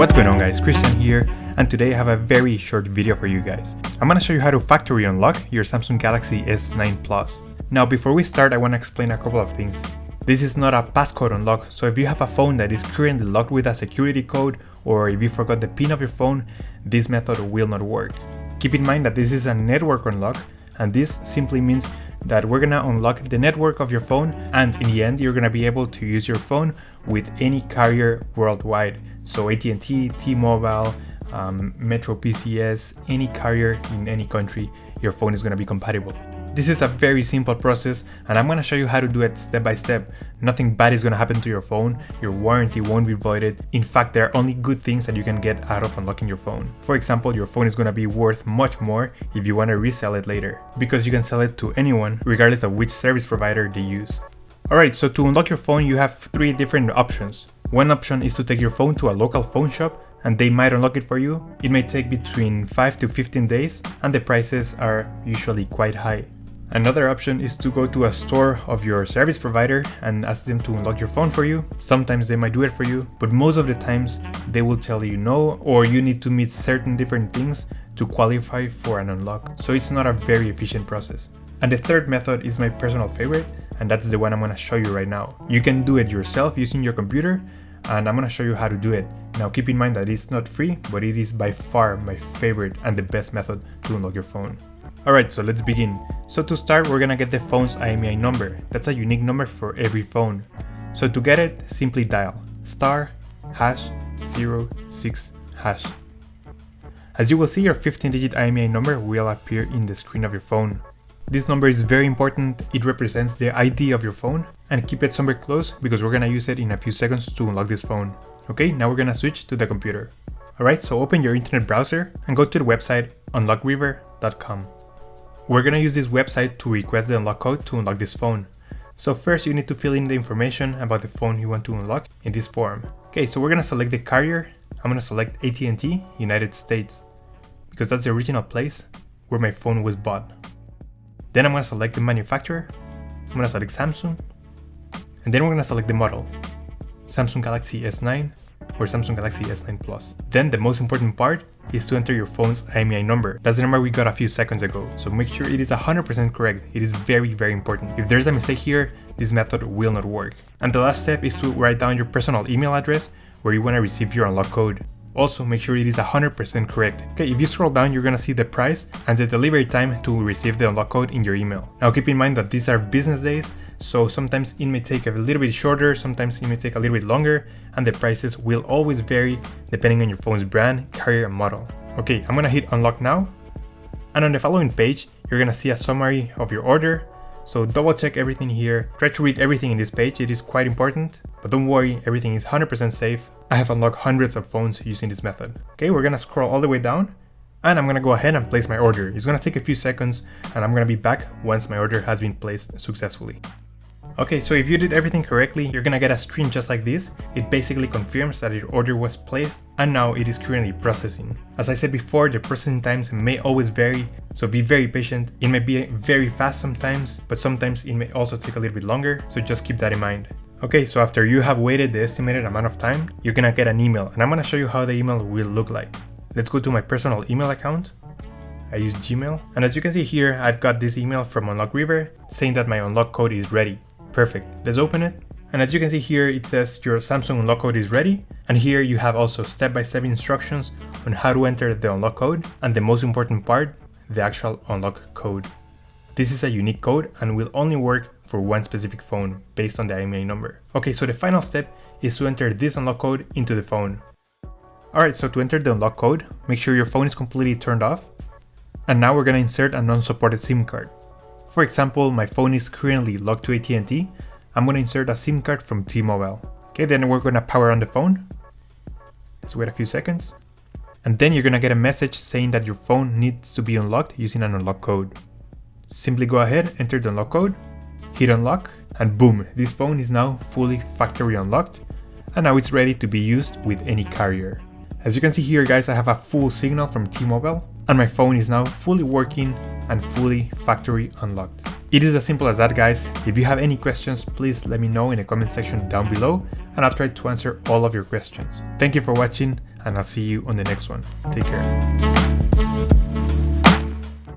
What's going on guys, Christian here, and today I have a very short video for you guys. I'm gonna show you how to factory unlock your Samsung Galaxy S9 Plus. Now before we start, I wanna explain a couple of things. This is not a passcode unlock, so if you have a phone that is currently locked with a security code, or if you forgot the PIN of your phone, this method will not work. Keep in mind that this is a network unlock, and this simply means that we're gonna unlock the network of your phone, and in the end you're gonna be able to use your phone with any carrier worldwide. So AT&T, Tmobile, Metro PCS, any carrier in any country, your phone is gonna be compatible. This is a very simple process, and I'm gonna show you how to do it step by step. Nothing bad is gonna happen to your phone, your warranty won't be voided. In fact, there are only good things that you can get out of unlocking your phone. For example, your phone is gonna be worth much more if you wanna resell it later, because you can sell it to anyone, regardless of which service provider they use. Alright, so to unlock your phone, you have three different options. One option is to take your phone to a local phone shop, and they might unlock it for you. It may take between 5 to 15 days, and the prices are usually quite high. Another option is to go to a store of your service provider and ask them to unlock your phone for you. Sometimes they might do it for you, but most of the times they will tell you no, or you need to meet certain different things to qualify for an unlock. So it's not a very efficient process. And the third method is my personal favorite, and that's the one I'm gonna show you right now. You can do it yourself using your computer, and I'm gonna show you how to do it. Now keep in mind that it's not free, but it is by far my favorite and the best method to unlock your phone. Alright, so let's begin. So to start, we're gonna get the phone's IMEI number. That's a unique number for every phone. So to get it, simply dial *#06#. As you will see, your 15-digit IMEI number will appear in the screen of your phone. This number is very important. It represents the ID of your phone, and keep it somewhere close because we're gonna use it in a few seconds to unlock this phone. Okay, now we're gonna switch to the computer. Alright, so open your internet browser and go to the website unlockriver.com. We're gonna use this website to request the unlock code to unlock this phone. So first you need to fill in the information about the phone you want to unlock in this form. Okay, so we're gonna select the carrier. I'm gonna select AT&T, United States, because that's the original place where my phone was bought. Then I'm gonna select the manufacturer. I'm gonna select Samsung, and then we're gonna select the model, Samsung Galaxy S9 or Samsung Galaxy S9 Plus. Then the most important part is to enter your phone's IMEI number. That's the number we got a few seconds ago, so make sure it is 100% correct. It is very, very important. If there's a mistake here, this method will not work. And the last step is to write down your personal email address where you want to receive your unlock code. Also, make sure it is 100% correct. Okay, if you scroll down, you're gonna see the price and the delivery time to receive the unlock code in your email. Now keep in mind that these are business days, so sometimes it may take a little bit shorter, sometimes it may take a little bit longer, and the prices will always vary depending on your phone's brand, carrier, and model. Okay, I'm gonna hit unlock now, and on the following page, you're gonna see a summary of your order. So double check everything here. Try to read everything in this page, it is quite important, but don't worry, everything is 100% safe. I have unlocked hundreds of phones using this method. Okay, we're gonna scroll all the way down, and I'm gonna go ahead and place my order. It's gonna take a few seconds, and I'm gonna be back once my order has been placed successfully. Okay, so if you did everything correctly, you're gonna get a screen just like this. It basically confirms that your order was placed, and now it is currently processing. As I said before, the processing times may always vary, so be very patient. It may be very fast sometimes, but sometimes it may also take a little bit longer, so just keep that in mind. Okay, so after you have waited the estimated amount of time, you're gonna get an email, and I'm gonna show you how the email will look like. Let's go to my personal email account. I use Gmail, and as you can see here, I've got this email from Unlock River saying that my unlock code is ready. Perfect, let's open it. And as you can see here, it says your Samsung unlock code is ready. And here you have also step-by-step instructions on how to enter the unlock code. And the most important part, the actual unlock code. This is a unique code and will only work for one specific phone based on the IMEI number. Okay, so the final step is to enter this unlock code into the phone. Alright, so to enter the unlock code, make sure your phone is completely turned off. And now we're gonna insert a non-supported SIM card. For example, my phone is currently locked to AT&T. I'm gonna insert a SIM card from Tmobile. Okay, then we're gonna power on the phone. Let's wait a few seconds. And then you're gonna get a message saying that your phone needs to be unlocked using an unlock code. Simply go ahead, enter the unlock code, hit unlock, and boom, this phone is now fully factory unlocked. And now it's ready to be used with any carrier. As you can see here guys, I have a full signal from Tmobile, and my phone is now fully working and fully factory unlocked. It is as simple as that guys. If you have any questions, please let me know in the comment section down below, and I'll try to answer all of your questions. Thank you for watching, and I'll see you on the next one. Take care.